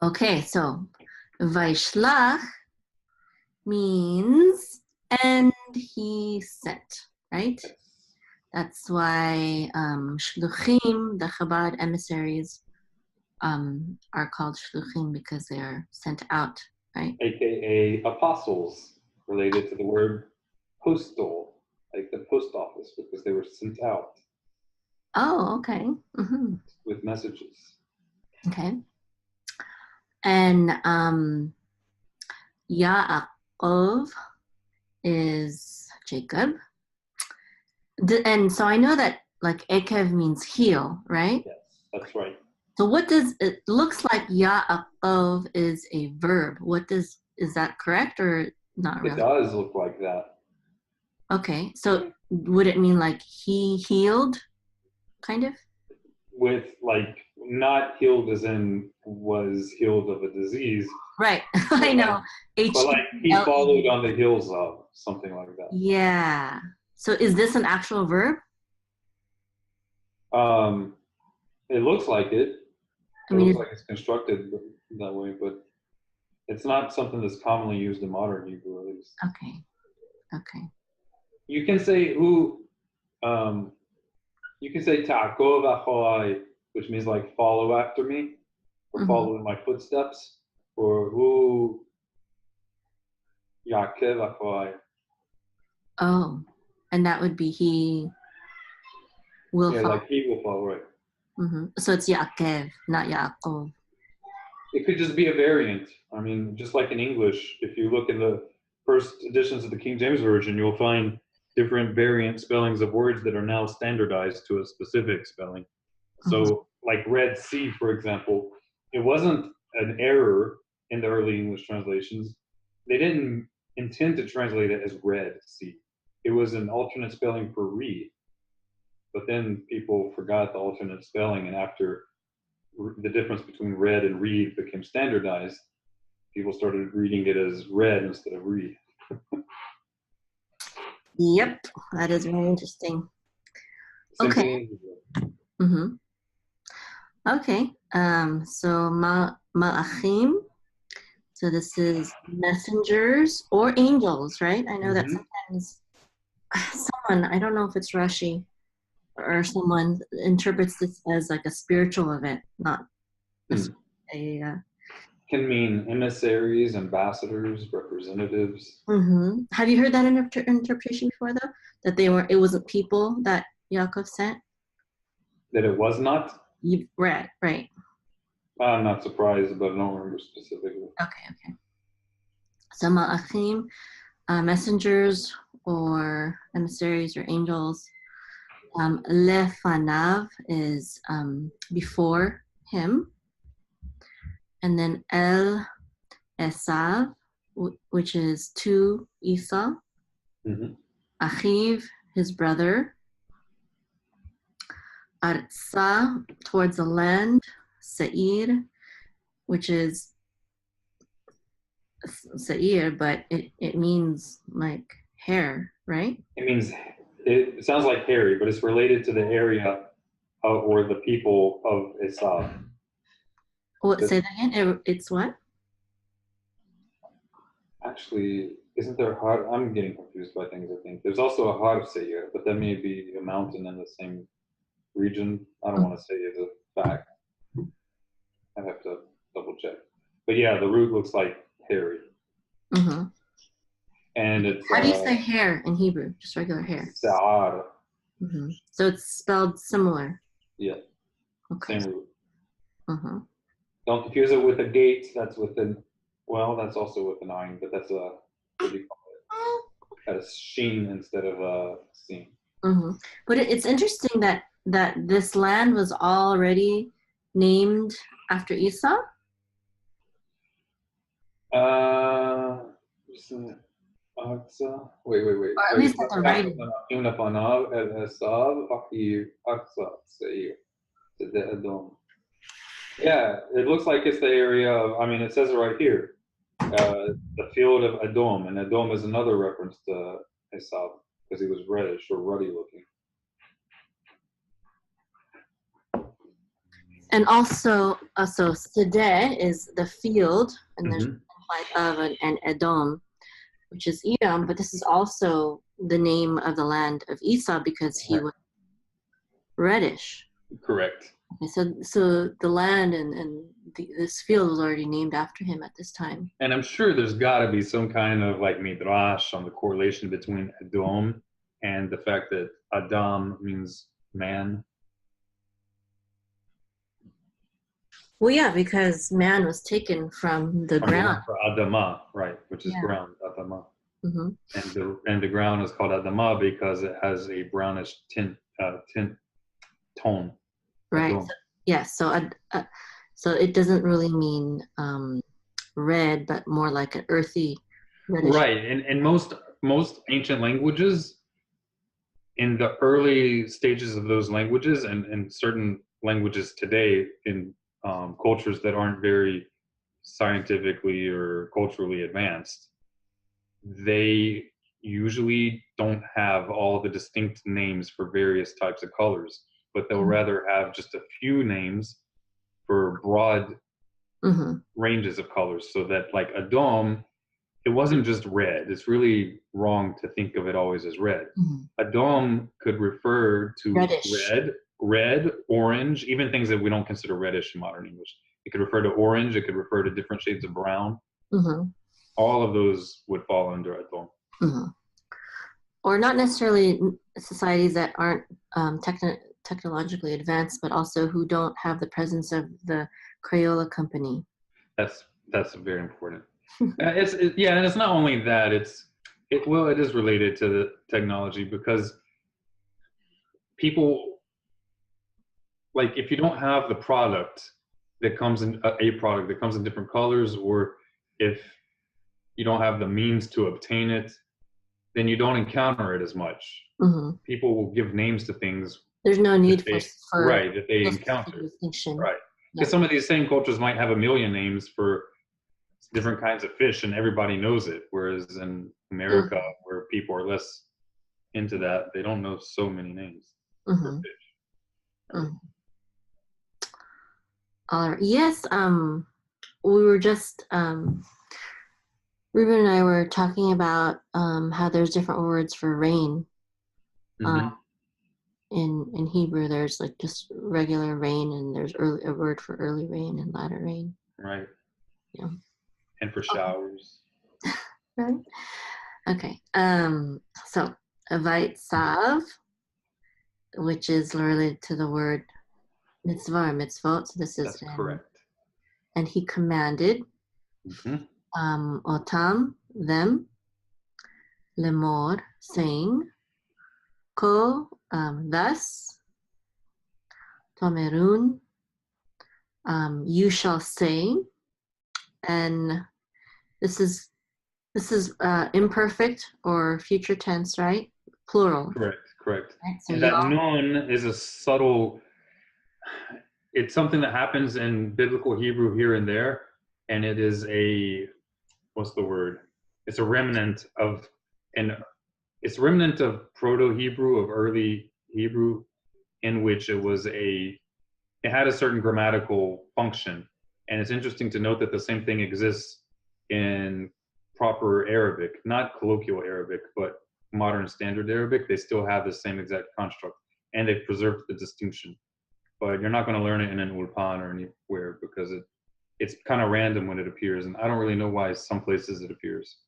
Okay, so Vayishlach means and he sent, right? That's why shluchim, the Chabad emissaries, are called shluchim because they are sent out, right? AKA apostles, related to the word postal, like the post office, because they were sent out Oh, okay. with messages. Okay. And Yaakov is Jacob. And so I know that like Ekev means heel, right? Yes, that's right. So what does it looks like Yaakov is a verb. Is that correct or not It really? does look like that. Okay. So would it mean like he healed kind of? With like not healed as in was healed of a disease, Right. I know. but like he Hele. followed on the heels of something like that. Yeah. So is this an actual verb? It looks like it. I It mean, looks like it's constructed that way, but it's not something that's commonly used in modern Hebrew, at least. okay. Okay. You can say um, you can say ta'akov achoi, which means like follow after me, or Mm-hmm. follow in my footsteps, or who yakev achoi. Oh, and that would be he will Yeah, follow. like he will follow, right? So it's Yaakov, not Yaakov. It could just be a variant. I mean, just like in English, if you look in the first editions of the King James Version, you'll find different variant spellings of words that are now standardized to a specific spelling. Mm-hmm. So, like Red Sea, for example, it wasn't an error in the early English translations. They didn't intend to translate it as Red Sea. It was an alternate spelling for reed. But then people forgot the alternate spelling, and after the difference between red and reed became standardized, people started reading it as red instead of reed. Yep, that is very interesting. Same Okay. thing. Mm-hmm. Okay. So Malachim. So this is messengers or angels, right? I know that Mm-hmm. sometimes someone, I don't know if it's Rashi or someone interprets this as like a spiritual event, not necessarily a. Can mean emissaries, ambassadors, representatives. Have you heard that interpretation before, though? That it wasn't people that Yaakov sent? That it was not. You read, right? I'm not surprised, but I don't remember specifically. Okay. So Malachim, messengers or emissaries or angels. Lefanav is before him. And then El Esav, which is to Esau. Achiv, his brother. Arsa, towards the land. Seir, which is Seir, but it means like hair, right? It means, it sounds like hairy, but it's related to the area or the people of Esau. What? Say that again. It's what? Actually, isn't there Har? I'm getting confused by things, I think. There's also a Har Seir, but that may be a mountain in the same region. I don't want to say it's a fact. I have to double check. But yeah, the root looks like hairy. Mm-hmm. And it's How do you say hair in Hebrew? Just regular hair. Sa'ar. Mm-hmm. So it's spelled similar. Yeah. Okay. Same root. Mm-hmm. Don't confuse it with a gate. That's with an, well, that's also with an ayin, but that's a, what do you call it? A sheen instead of a seen. Mm-hmm. But it's interesting that this land was already named after Esau. Wait. Or at least at the writing. Yeah, it looks like it's the area of, I mean, it says it right here. The field of Edom, and Edom is another reference to Esau because he was reddish or ruddy looking. And also, so Sedeh is the field, and there's Mhm. of an Edom, which is Edom, but this is also the name of the land of Esau because he was reddish. Correct. Okay, so the land and this field was already named after him at this time. And I'm sure there's got to be some kind of like midrash on the correlation between Edom and the fact that Adam means man. Well, yeah, because man was taken from the From the ground. word for Adama, right, which is Yeah. ground, Adama. Mm-hmm. And the ground is called Adama because it has a brownish tone. Right. Adom. So, yeah. So it doesn't really mean red, but more like an earthy reddish. Right. And most ancient languages, in the early stages of those languages, and certain languages today in cultures that aren't very scientifically or culturally advanced, they usually don't have all the distinct names for various types of colors, but they'll rather have just a few names for broad Mm-hmm. ranges of colors. So that, like Adom, it wasn't just red. It's really wrong to think of it always as red. Mm-hmm. Adom could refer to Reddish. red, orange, even things that we don't consider reddish in modern English. It could refer to orange. It could refer to different shades of brown. Mm-hmm. All of those would fall under Adom. Mm-hmm. Or not necessarily societies that aren't technologically advanced, but also who don't have the presence of the Crayola company. That's very important. Yeah, and it's not only that. It is related to the technology because people, like, if you don't have the product that comes in a product that comes in different colors, or if you don't have the means to obtain it, then you don't encounter it as much. Mm-hmm. People will give names to things There's no need that they encounter. distinction. Right. Yeah. Because some of these same cultures might have a million names for different kinds of fish and everybody knows it. Whereas in America, where people are less into that, they don't know so many names for fish. Mm-hmm. All right. Yes. We were just Ruben and I were talking about how there's different words for rain. Mm-hmm. In Hebrew, there's like just regular rain, and there's a word for early rain and latter rain. Right. Yeah. And for showers. Right. Okay. So Vayishlach, which is related to the word mitzvah or mitzvot. So this is That's correct. And he commanded otam, them, lemor, saying, ko, thus, tomerun, you shall say, and this is imperfect or future tense, right? Plural. Correct. Right? So And that nun is a subtle, it's something that happens in biblical Hebrew here and there, and it is what's the word? It's a remnant of Proto-Hebrew, of early Hebrew, in which it had a certain grammatical function. And it's interesting to note that the same thing exists in proper Arabic, not colloquial Arabic, but modern standard Arabic. They still have the same exact construct, and they've preserved the distinction. But you're not going to learn it in an ulpan or anywhere because it's kind of random when it appears, and I don't really know why some places it appears.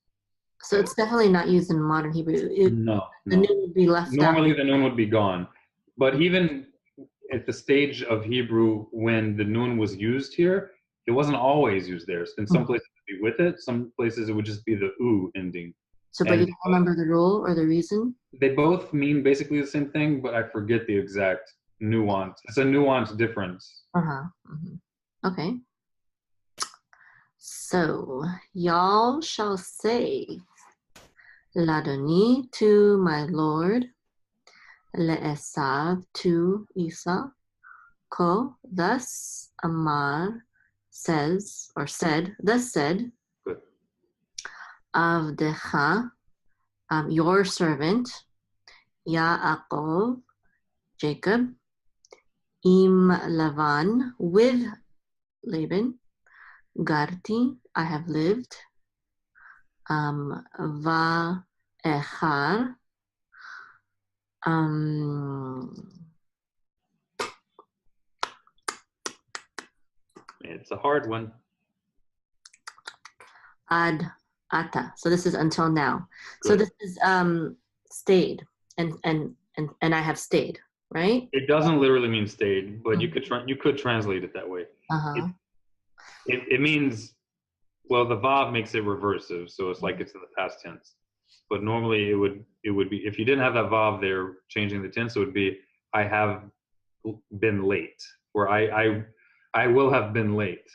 So it's definitely not used in modern Hebrew. No. The nun would be left Normally out. the nun would be gone. But even at the stage of Hebrew when the nun was used here, it wasn't always used there. In some places it would be with it, some places it would just be the u ending. So, but you don't remember the rule or the reason? They both mean basically the same thing, but I forget the exact nuance. It's a nuanced difference. Okay. So, y'all shall say, Ladoni, to my Lord, Le'esav, to Esau, Ko, thus Amar says, or said, thus said, Good. Avdecha, your servant, Yaakov, Jacob, Im Lavan, with Laban. Garti, I have lived. Va echar. It's a hard one. Ad ata. So this is until now. Good. So this is stayed and I have stayed, right? It doesn't literally mean stayed, but you Mhm. could translate it that way. Uh-huh. It means, well, the vav makes it reversive, so it's like it's in the past tense. But normally it would be, if you didn't have that vav there changing the tense, it would be I have been late, or I will have been late,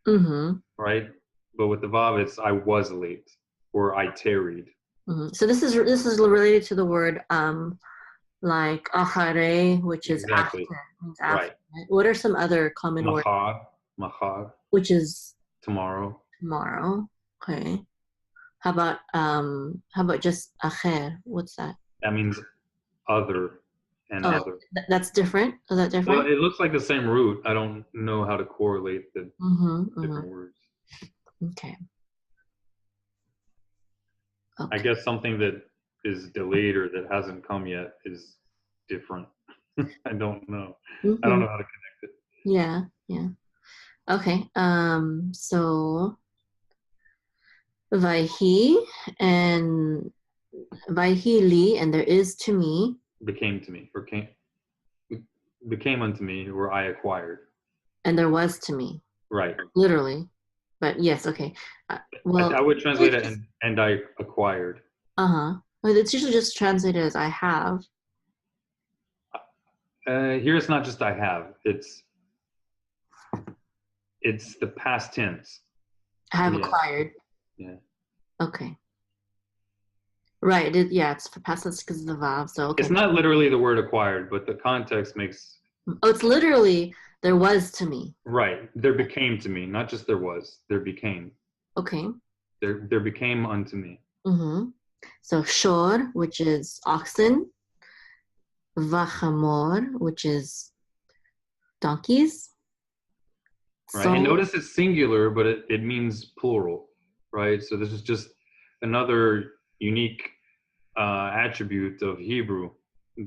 Mm-hmm. right? But with the vav, it's I was late or I tarried. Mm-hmm. So this is related to the word like achare, which is after. Exactly. Means Right. after. Right? What are some other common words? Mahar, Which is tomorrow. tomorrow. Okay. How about just acher? What's that? That means other and Oh, other. that's different. Is that Well, different? it looks like the same root. I don't know how to correlate the Mm-hmm. different words. Okay. I Okay. guess something that is delayed or that hasn't come yet is different. I don't know. I don't Mm-hmm. know how to connect it. Yeah. Yeah. Okay. So Vaihi and Vaihi li, and there is to me, Became to me, or became unto me, or I acquired. and there was to me, Right. literally. But yes, okay. Well, I would translate it's it just, and I acquired. uh-huh. Well, it's usually just translated as I have. Here it's not just I have. It's the past tense. I have Yeah. acquired. Yeah. Okay. Right. Yeah, it's for past tense because of the vav. So It's okay. not literally the word acquired, but the context makes Oh, it's literally there was to me. right. There became to me, not just there was. There became. Okay. There became unto me. Mm-hmm. So shor, which is oxen, vachamor, which is donkeys. Right. And So notice it's singular, but it means plural, right? So this is just another unique attribute of Hebrew,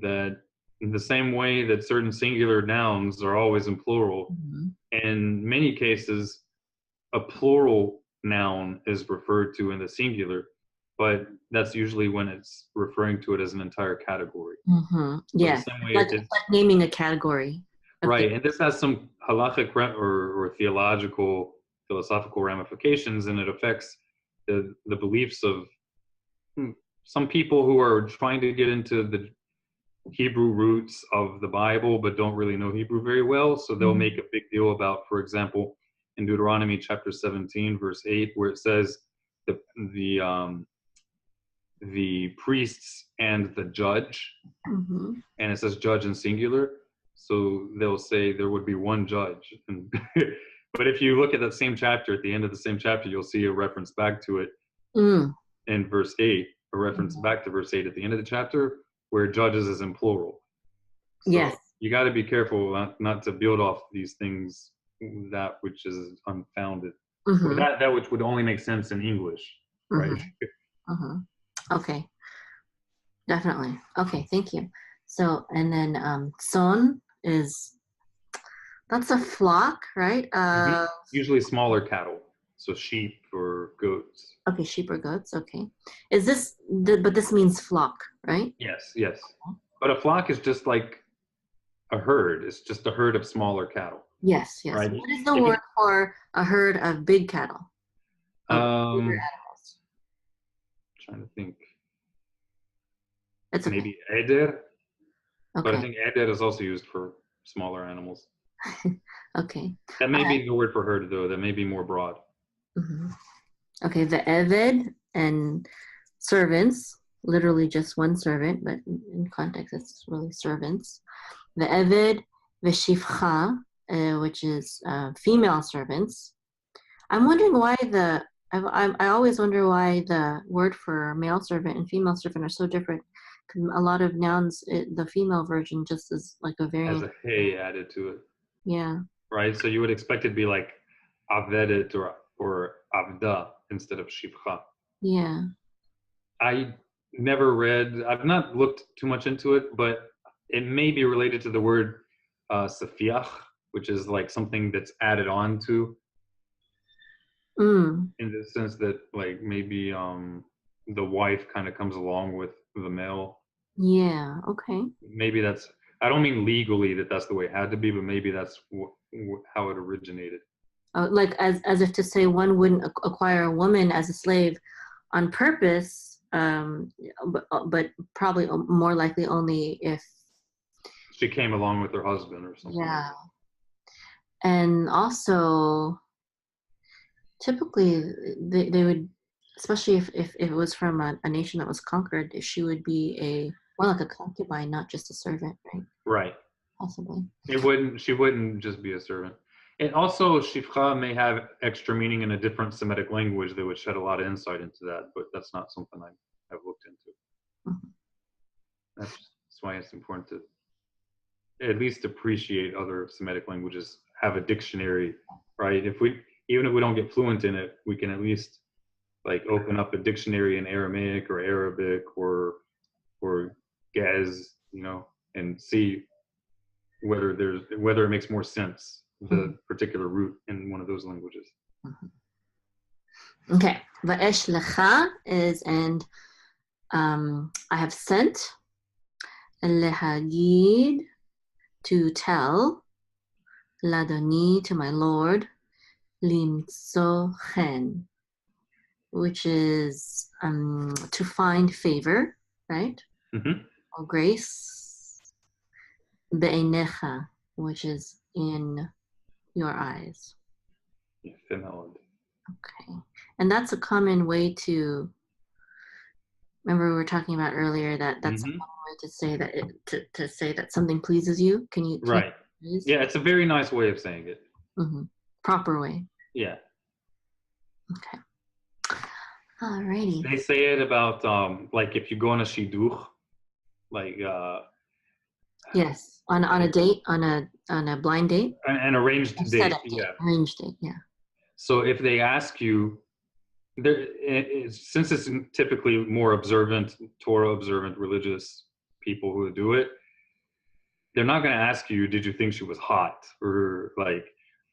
that in the same way that certain singular nouns are always in plural, mhm. in many cases, a plural noun is referred to in the singular, but that's usually when it's referring to it as an entire category. Mm-hmm. So the Yes, same it's way like naming a category of things. right, and this has some halachic or theological, philosophical ramifications, and it affects the beliefs of some people who are trying to get into the Hebrew roots of the Bible, but don't really know Hebrew very well. So they'll make a big deal about, for example, in Deuteronomy chapter 17, verse 8, where it says the the um, the priests and the judge, Mm-hmm. and it says judge in singular. So they'll say there would be one judge. And but if you look at that same chapter, at the end of the same chapter, you'll see a reference back to it Mm. in verse 8, a reference Mhm. back to verse 8 at the end of the chapter, where judges is in plural. Yes. So you got to be careful not to build off these things that which is unfounded, or Mm-hmm. that which would only make sense in English, right? Mm-hmm. Mm-hmm. Okay. Definitely. Okay. Thank you. So, and then son is that's a flock, right? Usually smaller cattle, so sheep or goats. Okay, sheep or goats. Okay. Is this but this means flock, right? Yes, yes. But a flock is just like a herd. It's just a herd of smaller cattle, Yes, yes. right? What is the If word you, for a herd of big cattle? Of bigger um, animals? trying to think, It's okay. maybe eder, but I Okay. think eder is also used for smaller animals. Okay. That may be the word for herd, though. That may be more broad. Mhm. Okay, the Eved and servants, literally just one servant, but in context, it's really servants. The Eved, the Shifcha, which is female servants. I'm wondering why I always wonder why the word for male servant and female servant are so different. A lot of nouns, the female version just is like a Has variant. a hey added to it, Yeah. right? So you would expect it to be like avedet or avda instead of shivcha. Yeah. I never read. I've not looked too much into it, but it may be related to the word safiach, which is like something that's added on to, Mm. in the sense that like maybe the wife kind of comes along with the male. Yeah. Okay. Maybe that's. I don't mean legally that that's the way it had to be, but maybe that's how it originated. Like as if to say one wouldn't acquire a woman as a slave on purpose, but probably more likely only if. She came along with her husband or something. Yeah. And also, typically they would, especially if it was from a nation that was conquered, she would be more like a concubine, not just a servant, right? Right. Possibly. She wouldn't just be a servant. And also, shifcha may have extra meaning in a different Semitic language that would shed a lot of insight into that, but that's not something I've looked into. Mm-hmm. That's why it's important to at least appreciate other Semitic languages, have a dictionary, right? Even if we don't get fluent in it, we can at least like open up a dictionary in Aramaic or Arabic or Gez, and see whether it makes more sense, the particular root in one of those languages. Mm-hmm. Okay, Vayishlach is and I have sent lehagid to tell ladoni to my Lord limtso chen, which is to find favor, right? Mm-hmm. Or grace, be'enecha, which is in your eyes. Yeah, okay. And that's a common way to, remember we were talking about earlier that's a common way to say that to say that something pleases you. Can you right. Please? Yeah, it's a very nice way of saying it. Mm-hmm. Proper way. Yeah. Okay. Alrighty. They say it about like if you go on a shidduch, like yes, on a date, on a blind date, an arranged date. Yeah, arranged date. Yeah. So if they ask you, since it's typically more observant, Torah observant, religious people who do it, they're not going to ask you, did you think she was hot, or like,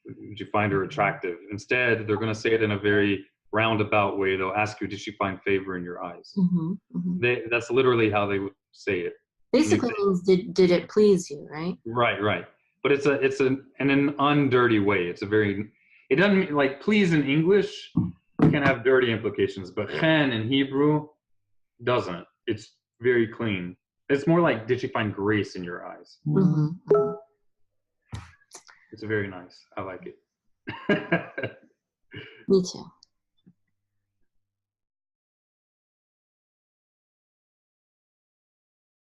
did you find her attractive? Instead, they're going to say it in a very roundabout way. They'll ask you, did she find favor in your eyes? Mm-hmm, mm-hmm. That's literally how they would say it. Basically means did it please you, right? Right. But it's in an undirty way. It doesn't mean, like please in English can have dirty implications, but chen in Hebrew doesn't. It's very clean. It's more like, did she find grace in your eyes? Mm-hmm. It's very nice. I like it. Me too.